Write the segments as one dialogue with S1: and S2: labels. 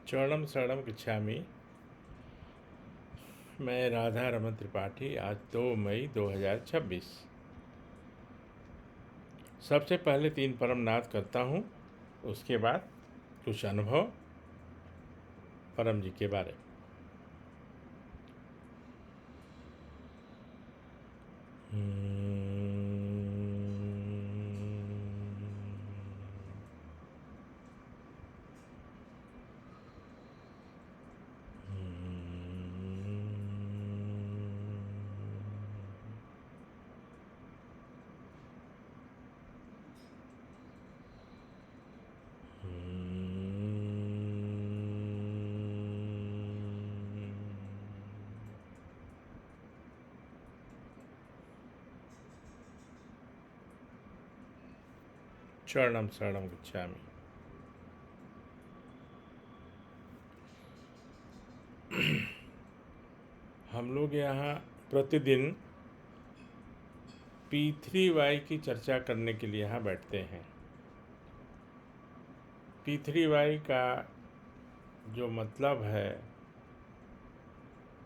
S1: चरणम शरणम गच्छामि। मैं राधा रमन त्रिपाठी। आज 2 मई 2026। सबसे पहले 3 परम नाद करता हूँ, उसके बाद कुछ अनुभव परम जी के बारे में। चरणम शरणम गच्छामि। हम लोग यहाँ प्रतिदिन P3Y की चर्चा करने के लिए यहाँ बैठते हैं। P3Y का जो मतलब है,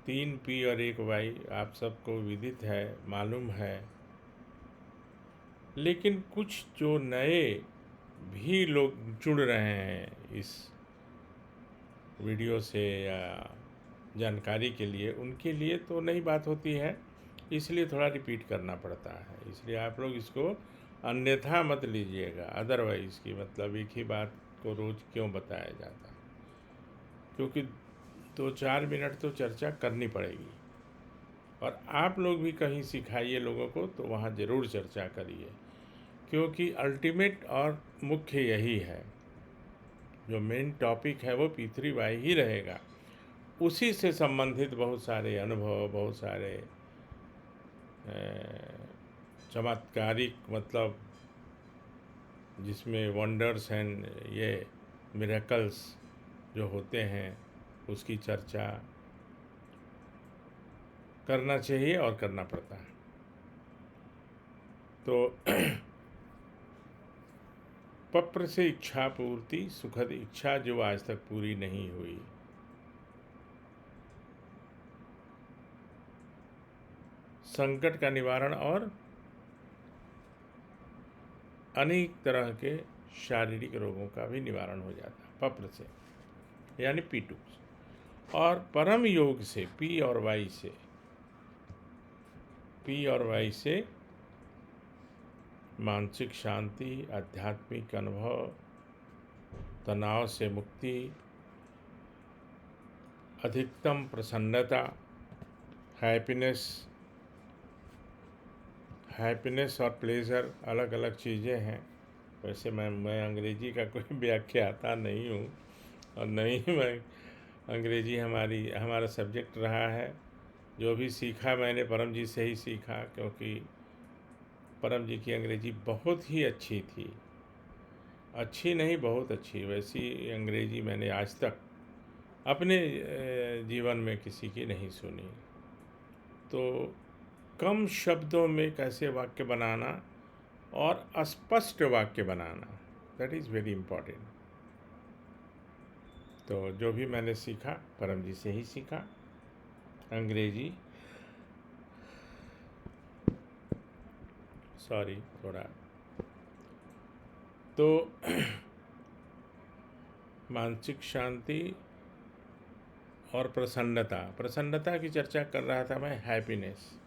S1: 3 P और 1 Y, आप सबको विदित है, मालूम है। लेकिन कुछ जो नए भी लोग जुड़ रहे हैं इस वीडियो से या जानकारी के लिए, उनके लिए तो नई बात होती है, इसलिए थोड़ा रिपीट करना पड़ता है। इसलिए आप लोग इसको अन्यथा मत लीजिएगा। अदरवाइज़ की मतलब एक ही बात को रोज़ क्यों बताया जाता, क्योंकि 2-4 मिनट तो चर्चा करनी पड़ेगी। और आप लोग भी कहीं सिखाइए लोगों को, तो वहाँ ज़रूर चर्चा करिए, क्योंकि अल्टीमेट और मुख्य यही है। जो मेन टॉपिक है वो P3Y ही रहेगा। उसी से संबंधित बहुत सारे अनुभव, बहुत सारे चमत्कारिक, मतलब जिसमें वंडर्स एंड ये मिरेकल्स जो होते हैं, उसकी चर्चा करना चाहिए और करना पड़ता है। तो पप्र से इच्छा पूर्ति, सुखद इच्छा जो आज तक पूरी नहीं हुई। संकट का निवारण और अनेक तरह के शारीरिक रोगों का भी निवारण हो जाता है पप्र से, यानी P2। और परम योग से P और Y से मानसिक शांति, आध्यात्मिक अनुभव, तनाव से मुक्ति, अधिकतम प्रसन्नता, हैप्पीनेस और प्लेजर अलग अलग चीज़ें हैं। वैसे मैं अंग्रेजी का कोई व्याख्याता नहीं हूँ, और नहीं मैं अंग्रेजी हमारा सब्जेक्ट रहा है। जो भी सीखा मैंने परम जी से ही सीखा, क्योंकि परम जी की अंग्रेजी बहुत ही अच्छी थी। अच्छी नहीं, बहुत अच्छी। वैसी अंग्रेजी मैंने आज तक अपने जीवन में किसी की नहीं सुनी। तो कम शब्दों में कैसे वाक्य बनाना और स्पष्ट वाक्य बनाना, दैट इज़ वेरी इम्पॉर्टेंट। तो जो भी मैंने सीखा परम जी से ही सीखा अंग्रेजी। सॉरी थोड़ा। तो मानसिक शांति और प्रसन्नता की चर्चा कर रहा था मैं। हैप्पीनेस,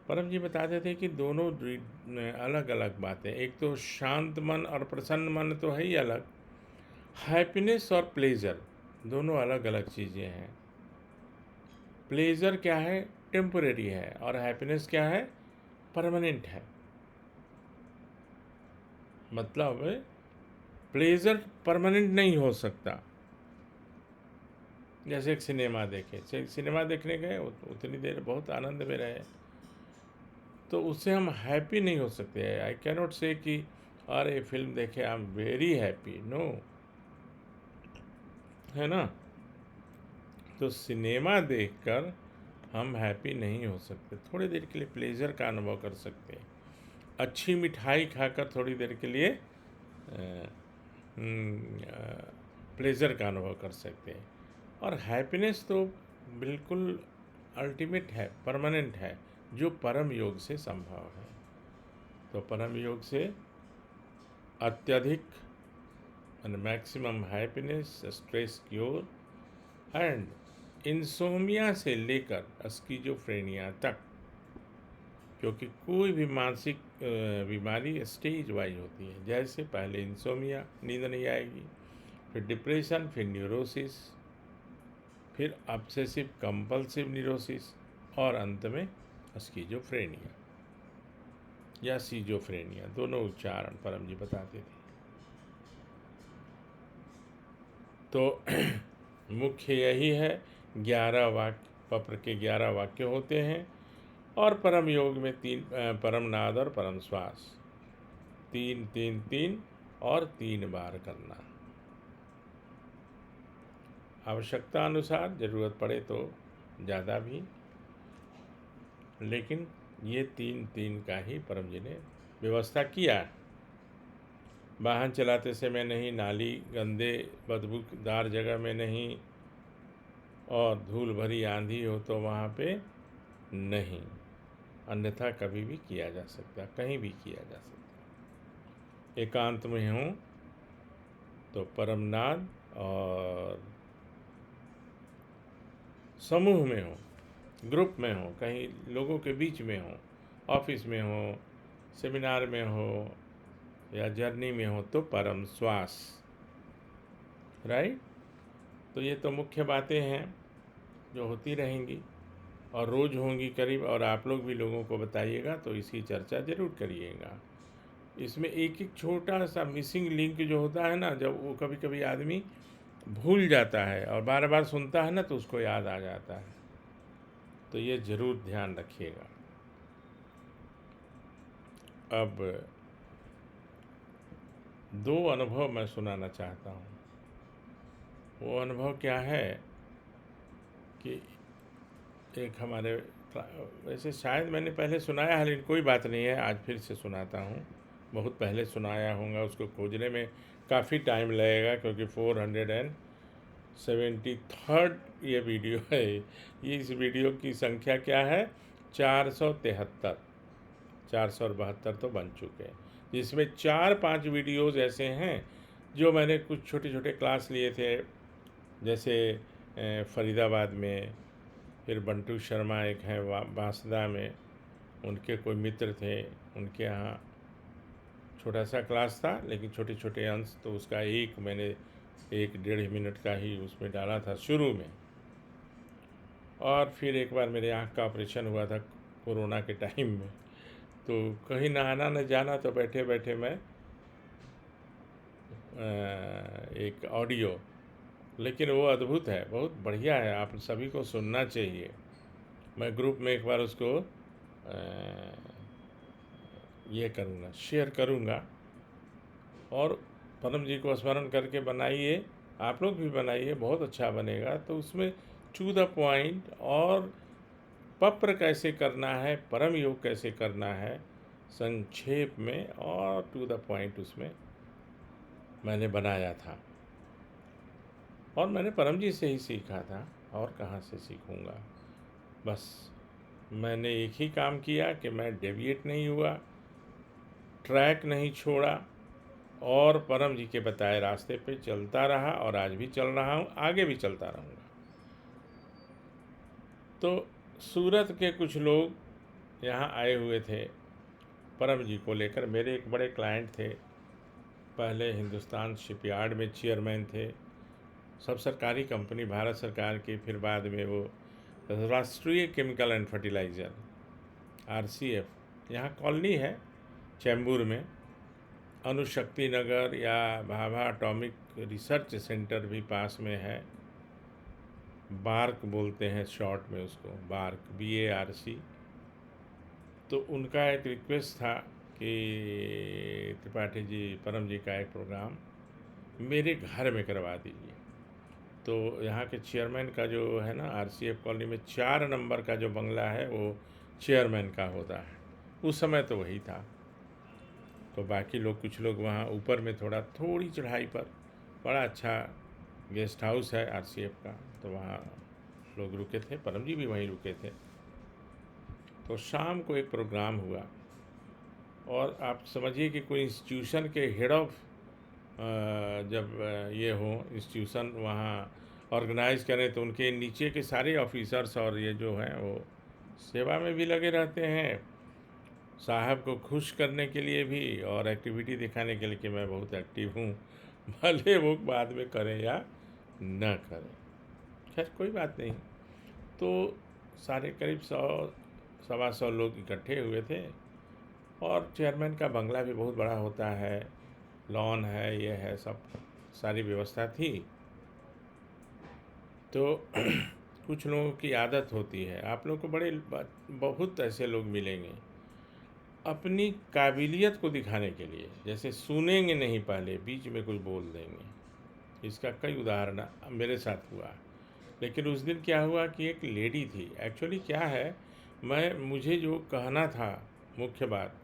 S1: परम जी बताते थे कि दोनों अलग अलग बातें। एक तो शांत मन और प्रसन्न मन तो है ही अलग। हैप्पीनेस और प्लेजर दोनों अलग अलग चीज़ें हैं। प्लेजर क्या है? टेम्परेरी है। और हैप्पीनेस क्या है? परमानेंट है। मतलब प्लेजर परमानेंट नहीं हो सकता। जैसे एक सिनेमा देखे, सिनेमा देखने गए, उतनी देर बहुत आनंद में रहे, तो उससे हम हैप्पी नहीं हो सकते। आई कैनॉट से कि अरे फिल्म देखे I am very happy, no, है ना। तो सिनेमा देखकर हम हैप्पी नहीं हो सकते। थोड़ी देर के लिए प्लेजर का अनुभव कर सकते हैं। अच्छी मिठाई खाकर थोड़ी देर के लिए प्लेज़र का अनुभव कर सकते हैं। और हैप्पीनेस तो बिल्कुल अल्टीमेट है, परमानेंट है, जो परम योग से संभव है। तो परम योग से अत्यधिक and maximum happiness, stress cure and insomnia से लेकर स्किज़ोफ्रेनिया तक, क्योंकि कोई भी मानसिक बीमारी स्टेज वाइज होती है। जैसे पहले इंसोमिया, नींद नहीं आएगी, फिर डिप्रेशन, फिर न्यूरोसिस, फिर ऑब्सेसिव कंपल्सिव न्यूरोसिस और अंत में स्किज़ोफ्रेनिया या सीजोफ्रेनिया, दोनों उच्चारण परम जी बताते थे। तो मुख्य यही है, 11 वाक्य, पत्र के 11 वाक्य होते हैं और परम योग में 3 परम नाद और परम श्वास 3 3 3 और 3 बार करना। आवश्यकता अनुसार ज़रूरत पड़े तो ज़्यादा भी, लेकिन ये 3 3 का ही परम जी ने व्यवस्था किया। वाहन चलाते समय नहीं, नाली गंदे बदबूदार जगह में नहीं, और धूल भरी आंधी हो तो वहाँ पे नहीं, अन्यथा कभी भी किया जा सकता, कहीं भी किया जा सकता। एकांत में हूँ तो परमनाद, और समूह में हो, ग्रुप में हो, कहीं लोगों के बीच में हो, ऑफिस में हो, सेमिनार में हो या जर्नी में हो तो परम श्वास। राइट। तो ये तो मुख्य बातें हैं जो होती रहेंगी और रोज़ होंगी करीब, और आप लोग भी लोगों को बताइएगा तो इसकी चर्चा ज़रूर करिएगा। इसमें एक एक छोटा सा मिसिंग लिंक जो होता है ना, जब वो कभी कभी आदमी भूल जाता है और बार बार सुनता है ना तो उसको याद आ जाता है, तो ये ज़रूर ध्यान रखिएगा। अब 2 अनुभव मैं सुनाना चाहता हूँ। वो अनुभव क्या है कि एक हमारे, वैसे शायद मैंने पहले सुनाया है लेकिन कोई बात नहीं है, आज फिर से सुनाता हूँ। बहुत पहले सुनाया होगा, उसको खोजने में काफ़ी टाइम लगेगा क्योंकि 473 ये वीडियो है। ये इस वीडियो की संख्या क्या है, 473, 472 तो बन चुके हैं, जिसमें 4-5 वीडियोज़ ऐसे हैं जो मैंने कुछ छोटे छोटे क्लास लिए थे, जैसे फरीदाबाद में, फिर बंटू शर्मा एक हैं बांसदा में, उनके कोई मित्र थे, उनके यहाँ छोटा सा क्लास था लेकिन छोटे छोटे अंश, तो उसका एक मैंने 1-1.5 मिनट का ही उसमें डाला था शुरू में। और फिर एक बार मेरे आँख का ऑपरेशन हुआ था कोरोना के टाइम में, तो कहीं ना आना न जाना, तो बैठे बैठे मैं एक ऑडियो, लेकिन वो अद्भुत है, बहुत बढ़िया है, आप सभी को सुनना चाहिए। मैं ग्रुप में एक बार उसको ये करूँगा, शेयर करूँगा, और परम जी को स्मरण करके बनाइए, आप लोग भी बनाइए, बहुत अच्छा बनेगा। तो उसमें टू द पॉइंट और पत्र कैसे करना है, परम योग कैसे करना है, संक्षेप में और टू द पॉइंट उसमें मैंने बनाया था, और मैंने परम जी से ही सीखा था, और कहाँ से सीखूँगा। बस मैंने एक ही काम किया कि मैं डेविएट नहीं हुआ, ट्रैक नहीं छोड़ा, और परम जी के बताए रास्ते पे चलता रहा, और आज भी चल रहा हूँ, आगे भी चलता रहूँगा। तो सूरत के कुछ लोग यहाँ आए हुए थे परम जी को लेकर। मेरे एक बड़े क्लाइंट थे, पहले हिंदुस्तान शिपयार्ड में चेयरमैन थे, सब सरकारी कंपनी भारत सरकार की, फिर बाद में वो राष्ट्रीय केमिकल एंड फर्टिलाइज़र RCF, यहाँ कॉलोनी है चैम्बूर में, अणुशक्ति नगर या भाभा एटॉमिक रिसर्च सेंटर भी पास में है, बार्क बोलते हैं शॉर्ट में उसको, बार्क BARC। तो उनका एक रिक्वेस्ट था कि त्रिपाठी जी, परम जी का एक प्रोग्राम मेरे घर में करवा दीजिए। तो यहाँ के चेयरमैन का जो है ना, RCF कॉलोनी में 4 नंबर का जो बंगला है वो चेयरमैन का होता है, उस समय तो वही था। तो बाकी लोग, कुछ लोग वहाँ ऊपर में थोड़ी चढ़ाई पर, बड़ा अच्छा गेस्ट हाउस है आरसीएफ का, तो वहाँ लोग रुके थे, परम जी भी वहीं रुके थे। तो शाम को एक प्रोग्राम हुआ, और आप समझिए कि कोई इंस्टीट्यूशन के हेड ऑफ जब ये हो इंस्टीट्यूशन वहाँ ऑर्गेनाइज करें, तो उनके नीचे के सारे ऑफिसर्स और ये जो हैं वो सेवा में भी लगे रहते हैं, साहब को खुश करने के लिए भी और एक्टिविटी दिखाने के लिए कि मैं बहुत एक्टिव हूँ, भले वो बाद में करें या न करें। खैर कोई बात नहीं। तो सारे करीब 100 सवा 100 लोग इकट्ठे हुए थे, और चेयरमैन का बंगला भी बहुत बड़ा होता है, लॉन है, ये है, सब सारी व्यवस्था थी। तो कुछ लोगों की आदत होती है, आप लोग को बहुत ऐसे लोग मिलेंगे अपनी काबिलियत को दिखाने के लिए, जैसे सुनेंगे नहीं, पहले बीच में कुछ बोल देंगे। इसका कई उदाहरण मेरे साथ हुआ। लेकिन उस दिन क्या हुआ कि एक लेडी थी, एक्चुअली क्या है, मुझे जो कहना था मुख्य बात,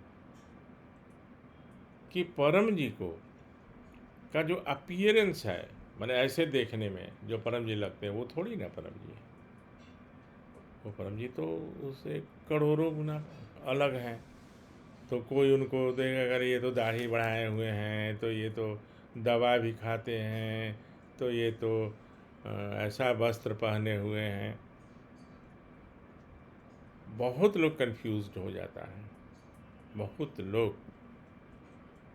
S1: कि परम जी को का जो अपीयरेंस है, मैंने ऐसे देखने में जो परम जी लगते हैं, वो थोड़ी ना परम जी है। वो परम जी तो उससे करोड़ों गुना अलग हैं। तो कोई उनको देखेगा, अगर ये तो दाढ़ी बढ़ाए हुए हैं, तो ये तो दवा भी खाते हैं, तो ये तो ऐसा वस्त्र पहने हुए हैं, बहुत लोग कंफ्यूज्ड हो जाता है, बहुत लोग।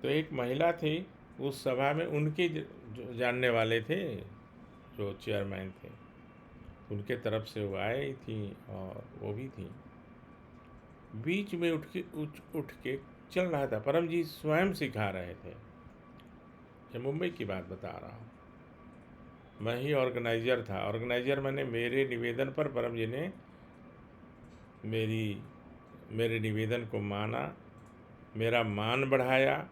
S1: तो एक महिला थी उस सभा में, उनके जो जानने वाले थे, जो चेयरमैन थे, उनके तरफ से वो आई थी, और वो भी थी। बीच में उठ के चल रहा था, परम जी स्वयं सिखा रहे थे। ये मुंबई की बात बता रहा हूँ, मैं ही ऑर्गेनाइज़र था। ऑर्गेनाइज़र मैंने, मेरे निवेदन पर परम जी ने मेरे निवेदन को माना, मेरा मान बढ़ाया,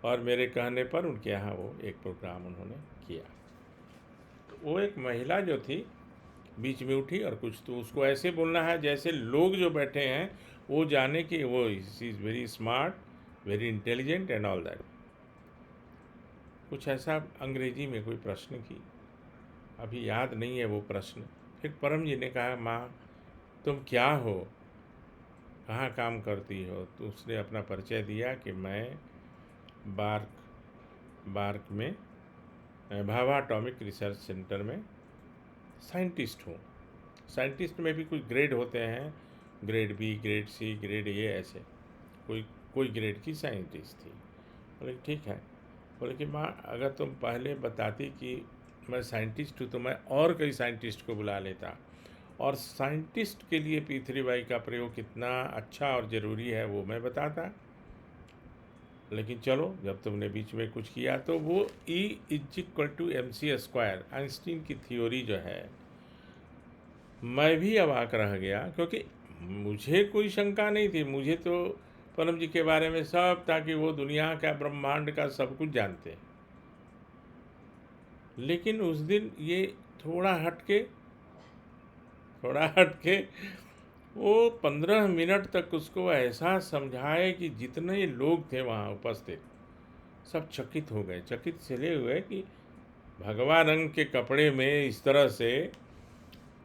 S1: और मेरे कहने पर उनके यहाँ वो एक प्रोग्राम उन्होंने किया। तो वो एक महिला जो थी बीच में उठी, और कुछ तो उसको ऐसे बोलना है जैसे लोग जो बैठे हैं वो जाने कि वो is very smart, very intelligent and all that. कुछ ऐसा अंग्रेजी में कोई प्रश्न की, अभी याद नहीं है वो प्रश्न। फिर परम जी ने कहा, माँ तुम क्या हो, कहाँ काम करती हो? तो उसने अपना परिचय दिया कि मैं बार्क में भाभा एटॉमिक रिसर्च सेंटर में साइंटिस्ट हूँ। साइंटिस्ट में भी कुछ ग्रेड होते हैं, grade B, grade C, grade A, ऐसे कोई ग्रेड की साइंटिस्ट थी। बोले ठीक है। बोले कि माँ अगर तुम पहले बताती कि मैं साइंटिस्ट हूँ तो मैं और कई साइंटिस्ट को बुला लेता, और साइंटिस्ट के लिए P3Y का प्रयोग कितना अच्छा और ज़रूरी है वो मैं बताता। लेकिन चलो, जब तुमने बीच में कुछ किया, तो वो E=mc², आइंस्टीन की थ्योरी जो है, मैं भी अवाक रह गया, क्योंकि मुझे कोई शंका नहीं थी। मुझे तो परम जी के बारे में सब था कि वो दुनिया का, ब्रह्मांड का सब कुछ जानते हैं। लेकिन उस दिन ये थोड़ा हटके वो 15 मिनट तक उसको ऐसा समझाए कि जितने लोग थे वहाँ उपस्थित सब चकित हो गए, चकित चले हुए कि भगवा रंग के कपड़े में इस तरह से।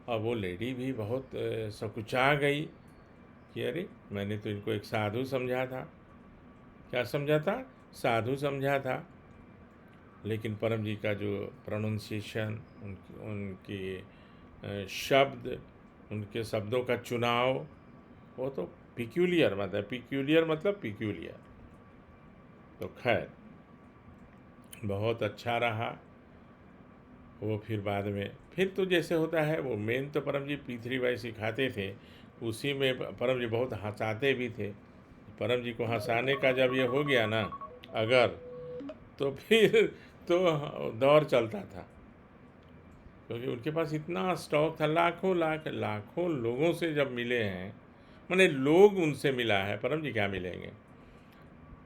S1: और वो लेडी भी बहुत सकुचा गई कि अरे, मैंने तो इनको एक साधु समझा था। क्या समझा था? साधु समझा था। लेकिन परम जी का जो प्रोनंसिएशन, उनके शब्द, उनके शब्दों का चुनाव, वो तो पिक्यूलियर मतलब पिक्यूलियर। तो खैर बहुत अच्छा रहा वो। फिर बाद में फिर तो जैसे होता है, वो मेन तो परम जी P3Y सिखाते थे, उसी में परम जी बहुत हंसाते भी थे। परम जी को हंसाने का जब ये हो गया ना, अगर, तो फिर तो दौर चलता था, क्योंकि उनके पास इतना स्टॉक था। लाखों लोगों से जब मिले हैं, मैंने लोग उनसे मिला है, परम जी क्या मिलेंगे,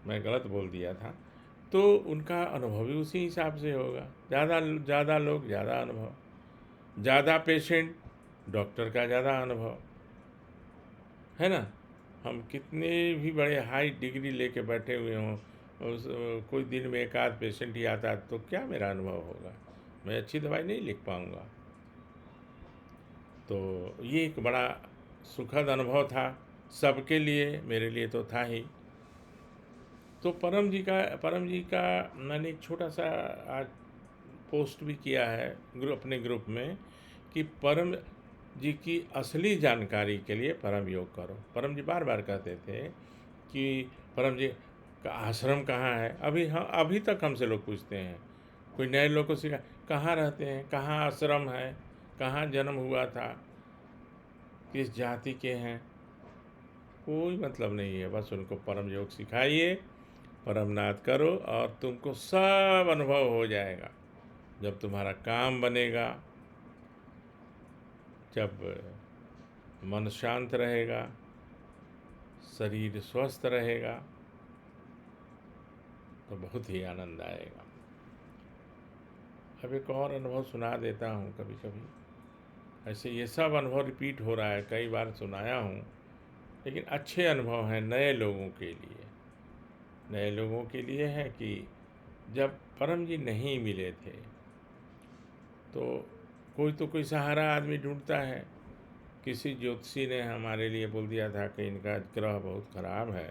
S1: मैं गलत बोल दिया था। तो उनका अनुभव भी उसी हिसाब से होगा। ज़्यादा लोग, ज़्यादा अनुभव, ज़्यादा पेशेंट, डॉक्टर का ज़्यादा अनुभव, है ना। हम कितने भी बड़े हाई डिग्री लेके बैठे हुए हों, कोई दिन में एक आध पेशेंट ही आता तो क्या मेरा अनुभव होगा? मैं अच्छी दवाई नहीं लिख पाऊँगा। तो ये एक बड़ा सुखद अनुभव था सबके लिए, मेरे लिए तो था ही। तो परम जी का मैंने एक छोटा सा आज पोस्ट भी किया है अपने ग्रुप में कि परम जी की असली जानकारी के लिए परम योग करो। परम जी बार बार कहते थे कि परम जी का आश्रम कहाँ है। अभी तक हमसे लोग पूछते हैं, कोई नए लोग को सिखा, कहाँ रहते हैं, कहाँ आश्रम है, कहाँ जन्म हुआ था, किस जाति के हैं। कोई मतलब नहीं है, बस उनको परम योग सिखाइए, परमनाथ करो और तुमको सब अनुभव हो जाएगा। जब तुम्हारा काम बनेगा, जब मन शांत रहेगा, शरीर स्वस्थ रहेगा, तो बहुत ही आनंद आएगा। अब एक और अनुभव सुना देता हूँ। कभी कभी ऐसे ये सब अनुभव रिपीट हो रहा है, कई बार सुनाया हूँ, लेकिन अच्छे अनुभव हैं नए लोगों के लिए। नए लोगों के लिए है कि जब परम जी नहीं मिले थे तो कोई सहारा आदमी ढूंढता है। किसी ज्योतिषी ने हमारे लिए बोल दिया था कि इनका ग्रह बहुत ख़राब है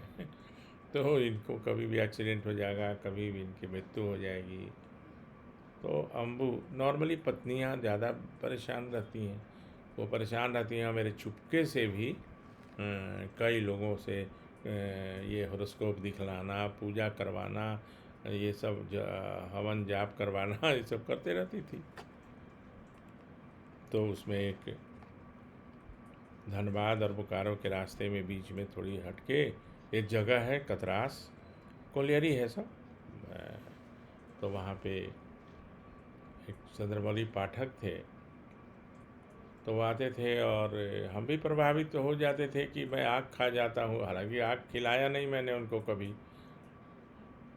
S1: तो इनको कभी भी एक्सीडेंट हो जाएगा, कभी भी इनकी मृत्यु हो जाएगी। तो अम्बू नॉर्मली पत्नियां ज़्यादा परेशान रहती हैं, वो परेशान रहती हैं। मेरे चुपके से भी कई लोगों से ये हॉरोस्कोप दिखलाना, पूजा करवाना, ये सब हवन जाप करवाना ये सब करते रहती थी। तो उसमें एक धनबाद और बोकारो के रास्ते में बीच में थोड़ी हटके एक जगह है कतरास, कोलियरी है सब। तो वहाँ पे एक चंद्रमौली पाठक थे, तो वो आते थे और हम भी प्रभावित हो जाते थे कि मैं आग खा जाता हूँ। हालांकि आग खिलाया नहीं मैंने उनको कभी,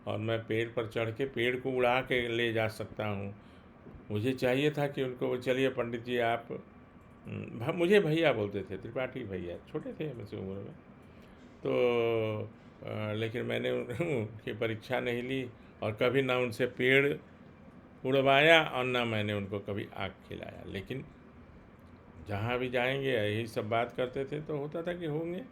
S1: और मैं पेड़ पर चढ़ के पेड़ को उड़ा के ले जा सकता हूँ। मुझे चाहिए था कि उनको, चलिए पंडित जी आप मुझे भैया बोलते थे, त्रिपाठी भैया, छोटे थे मुझसे उम्र में। तो लेकिन मैंने उनकी परीक्षा नहीं ली और कभी ना उनसे पेड़ उड़वाया और ना मैंने उनको कभी आग खिलाया। लेकिन जहाँ भी जाएंगे यही सब बात करते थे, तो होता था कि होंगे।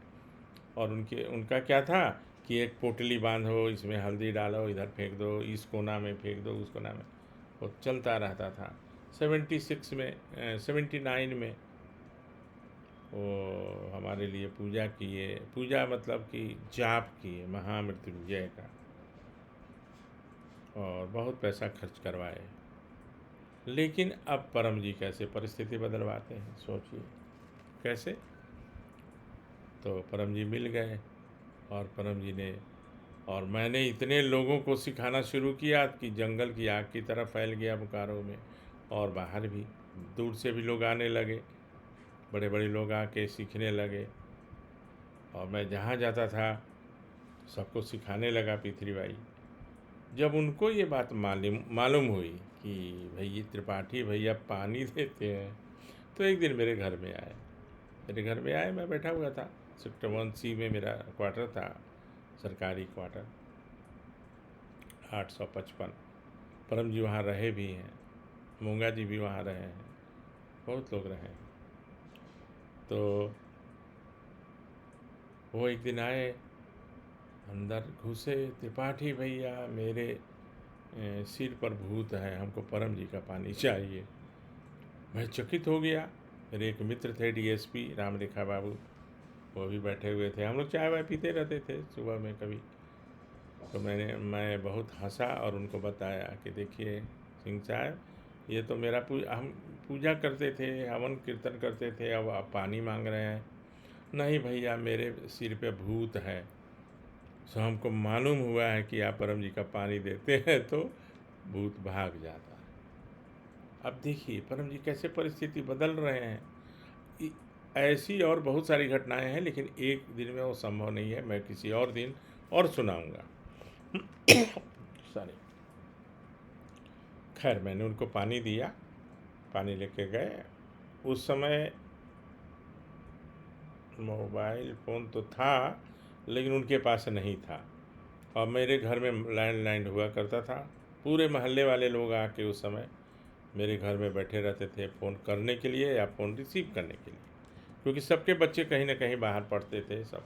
S1: और उनका क्या था कि एक पोटली बांधो, इसमें हल्दी डालो, इधर फेंक दो, इस कोना में फेंक दो, उस कोना में, वो चलता रहता था। 76 में 79 में वो हमारे लिए पूजा किए, पूजा मतलब कि जाप किए महामृत्युंजय का, और बहुत पैसा खर्च करवाए। लेकिन अब परम जी कैसे परिस्थिति बदलवाते हैं, सोचिए कैसे। तो परम जी मिल गए और परम जी ने, और मैंने इतने लोगों को सिखाना शुरू किया कि जंगल की आग की तरह फैल गया बोकारो में, और बाहर भी दूर से भी लोग आने लगे, बड़े बड़े लोग आके सीखने लगे। और मैं जहाँ जाता था सबको सिखाने लगा पीथरी बाई। जब उनको ये बात मालूम हुई कि भाई ये त्रिपाठी भैया पानी देते हैं, तो एक दिन मेरे घर में आए। मैं बैठा हुआ था, सेक्टर 1C में मेरा क्वार्टर था, सरकारी क्वार्टर 855। परम जी वहाँ रहे भी हैं, मूंगा जी भी वहाँ रहे हैं, बहुत लोग रहे हैं। तो वो एक दिन आए, अंदर घुसे, त्रिपाठी भैया मेरे सिर पर भूत है, हमको परम जी का पानी चाहिए। मैं चकित हो गया। मेरे एक मित्र थे डीएसपी रामरेखा बाबू, वो भी बैठे हुए थे। हम लोग चाय वाय पीते रहते थे सुबह में कभी। तो मैं बहुत हंसा और उनको बताया कि देखिए सिंह साहब, ये तो हम पूजा करते थे, हवन कीर्तन करते थे, अब आप पानी मांग रहे हैं। नहीं भैया, मेरे सिर पे भूत है, सो हमको मालूम हुआ है कि आप परम जी का पानी देते हैं तो भूत भाग जाता है। अब देखिए परम जी कैसे परिस्थिति बदल रहे हैं। ऐसी और बहुत सारी घटनाएं हैं, लेकिन एक दिन में वो संभव नहीं है, मैं किसी और दिन और सुनाऊंगा। सॉरी। खैर मैंने उनको पानी दिया, पानी लेके गए। उस समय मोबाइल फ़ोन तो था, लेकिन उनके पास नहीं था। और मेरे घर में लैंडलाइन हुआ करता था। पूरे मोहल्ले वाले लोग आके उस समय मेरे घर में बैठे रहते थे फ़ोन करने के लिए या फ़ोन रिसीव करने के लिए, क्योंकि सबके बच्चे कहीं ना कहीं बाहर पढ़ते थे सब।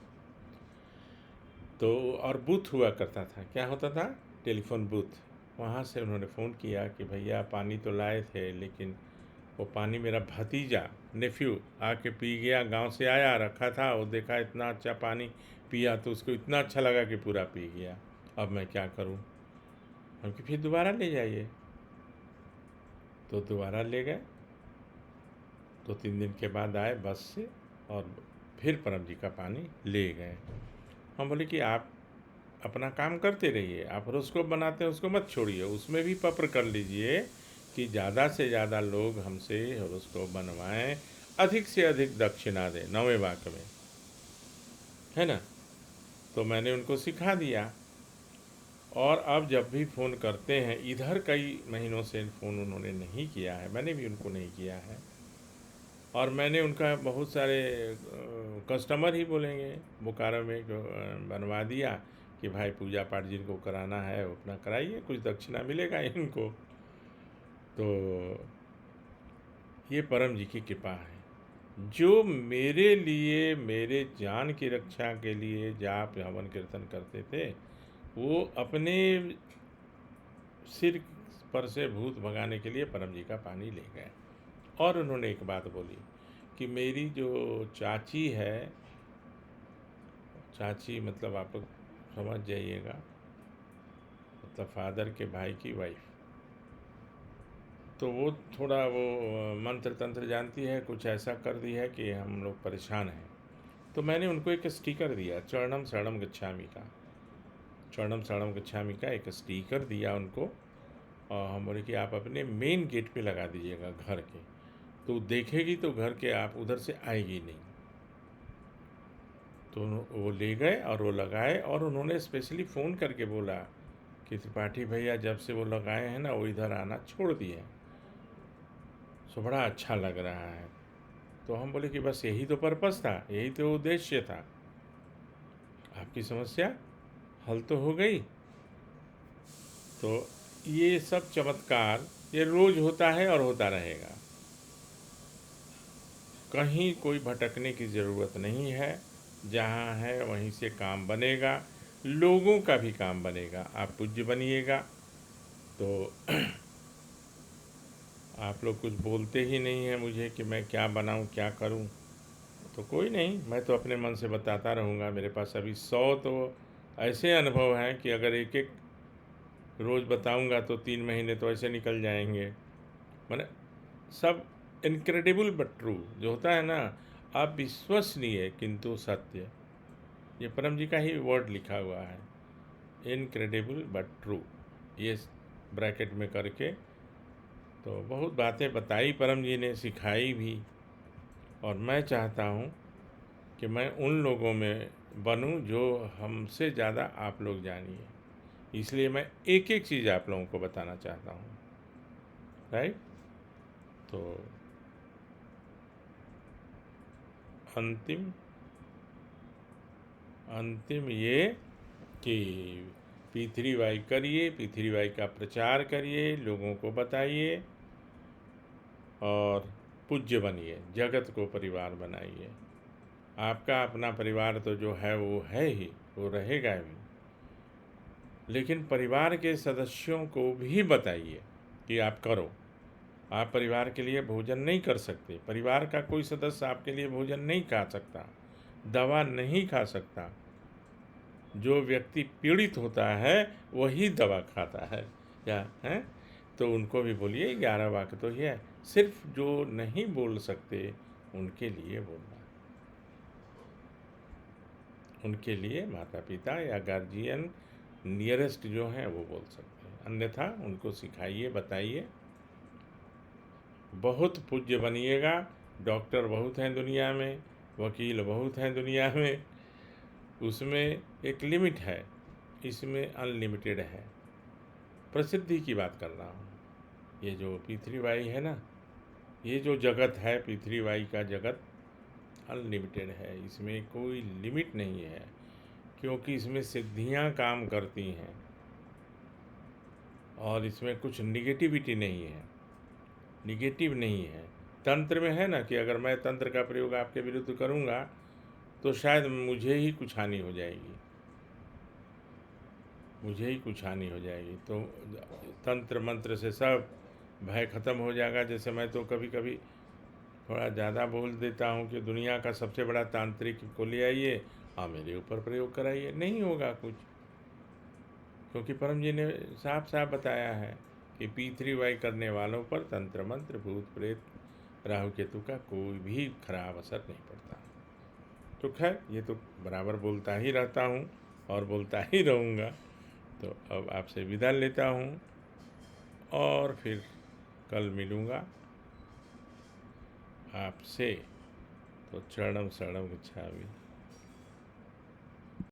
S1: तो और बूथ हुआ करता था, क्या होता था, टेलीफोन बूथ। वहाँ से उन्होंने फ़ोन किया कि भैया पानी तो लाए थे, लेकिन वो पानी मेरा भतीजा नेफ्यू आके पी गया, गांव से आया, रखा था, वो देखा इतना अच्छा पानी पिया तो उसको इतना अच्छा लगा कि पूरा पी गया। अब मैं क्या करूं? हम कि फिर दोबारा ले जाइए। तो दोबारा ले गए, 2-3 दिन के बाद आए बस से और फिर परम जी का पानी ले गए। हम बोले कि आप अपना काम करते रहिए, आप हॉरोस्कोप बनाते हैं उसको मत छोड़िए, उसमें भी पत्र कर लीजिए कि ज़्यादा से ज़्यादा लोग हमसे हॉरोस्कोप बनवाएं, अधिक से अधिक दक्षिणा दें 9वें वाक्य में, है ना। तो मैंने उनको सिखा दिया। और अब जब भी फ़ोन करते हैं, इधर कई महीनों से फ़ोन उन्होंने नहीं किया है, मैंने भी उनको नहीं किया है, और मैंने उनका बहुत सारे कस्टमर ही बोलेंगे बोकारो में बनवा दिया कि भाई पूजा पाठ जिनको कराना है वो अपना कराइए, कुछ दक्षिणा मिलेगा इनको। तो ये परम जी की कृपा है, जो मेरे लिए, मेरे जान की रक्षा के लिए जाप हवन कीर्तन करते थे, वो अपने सिर पर से भूत भगाने के लिए परम जी का पानी ले गए। और उन्होंने एक बात बोली कि मेरी जो चाची है, चाची मतलब आप लोग समझ जाइएगा, मतलब फादर के भाई की वाइफ, तो वो थोड़ा वो मंत्र तंत्र जानती है, कुछ ऐसा कर दी है कि हम लोग परेशान हैं। तो मैंने उनको एक स्टिकर दिया, चरणम शरणम गच्छामि का, चरणम शरणम गच्छामि का एक स्टिकर दिया उनको। और हम बोले कि आप अपने मेन गेट पे लगा दीजिएगा घर के, तो देखेगी तो घर के आप उधर से आएगी नहीं। तो वो ले गए और वो लगाए, और उन्होंने स्पेशली फ़ोन करके बोला कि त्रिपाठी भैया जब से वो लगाए हैं ना, वो इधर आना छोड़ दिए, सो बड़ा अच्छा लग रहा है। तो हम बोले कि बस यही तो पर्पस था, यही तो उद्देश्य था, आपकी समस्या हल तो हो गई। तो ये सब चमत्कार ये रोज़ होता है और होता रहेगा, कहीं कोई भटकने की ज़रूरत नहीं है, जहाँ है वहीं से काम बनेगा, लोगों का भी काम बनेगा। आप पूज्य बनिएगा तो आप लोग कुछ बोलते ही नहीं हैं मुझे कि मैं क्या बनाऊं, क्या करूं, तो कोई नहीं, मैं तो अपने मन से बताता रहूँगा। मेरे पास अभी 100 तो ऐसे अनुभव हैं कि अगर एक एक रोज़ बताऊँगा तो 3 महीने तो ऐसे निकल जाएंगे। मैंने सब इनक्रेडिबल बट ट्रू जो होता है ना, अविश्वसनीय किंतु सत्य, ये परम जी का ही वर्ड लिखा हुआ है, इनक्रेडिबल बट ट्रू, ये ब्रैकेट में करके। तो बहुत बातें बताई परम जी ने, सिखाई भी, और मैं चाहता हूँ कि मैं उन लोगों में बनूँ जो हमसे ज़्यादा आप लोग जानिए, इसलिए मैं एक एक चीज़ आप लोगों को बताना चाहता हूँ, राइट। तो अंतिम अंतिम ये कि P3Y करिए, P3Y का प्रचार करिए, लोगों को बताइए, और पूज्य बनिए, जगत को परिवार बनाइए। आपका अपना परिवार तो जो है वो है ही, वो रहेगा भी, लेकिन परिवार के सदस्यों को भी बताइए कि आप करो। आप परिवार के लिए भोजन नहीं कर सकते, परिवार का कोई सदस्य आपके लिए भोजन नहीं खा सकता, दवा नहीं खा सकता, जो व्यक्ति पीड़ित होता है वही दवा खाता है, क्या है। तो उनको भी बोलिए, 11 वाक्य तो ये है, सिर्फ जो नहीं बोल सकते उनके लिए बोलना, उनके लिए माता पिता या गार्जियन नियरेस्ट जो हैं वो बोल सकते हैं, अन्यथा उनको सिखाइए, बताइए। बहुत पूज्य बनिएगा। डॉक्टर बहुत हैं दुनिया में, वकील बहुत हैं दुनिया में, उसमें एक लिमिट है, इसमें अनलिमिटेड है। प्रसिद्धि की बात कर रहा हूँ। ये जो P3Y है ना, ये जो जगत है P3Y का जगत अनलिमिटेड है, इसमें कोई लिमिट नहीं है, क्योंकि इसमें सिद्धियाँ काम करती हैं और इसमें कुछ निगेटिविटी नहीं है। निगेटिव नहीं है। तंत्र में है ना कि अगर मैं तंत्र का प्रयोग आपके विरुद्ध करूँगा तो शायद मुझे ही कुछ हानि हो जाएगी, मुझे ही कुछ हानि हो जाएगी। तो तंत्र मंत्र से सब भय ख़त्म हो जाएगा। जैसे मैं तो कभी कभी थोड़ा ज़्यादा बोल देता हूँ कि दुनिया का सबसे बड़ा तांत्रिक को ले आइए, हाँ मेरे ऊपर प्रयोग कराइए, नहीं होगा कुछ, क्योंकि परम जी ने साफ साफ बताया है कि P3Y करने वालों पर तंत्र मंत्र भूत प्रेत राहु केतु का कोई भी खराब असर नहीं पड़ता। तो खैर ये तो बराबर बोलता ही रहता हूँ और बोलता ही रहूँगा। तो अब आपसे विदा लेता हूँ और फिर कल मिलूँगा आपसे। तो चरणम शरणम गच्छामि।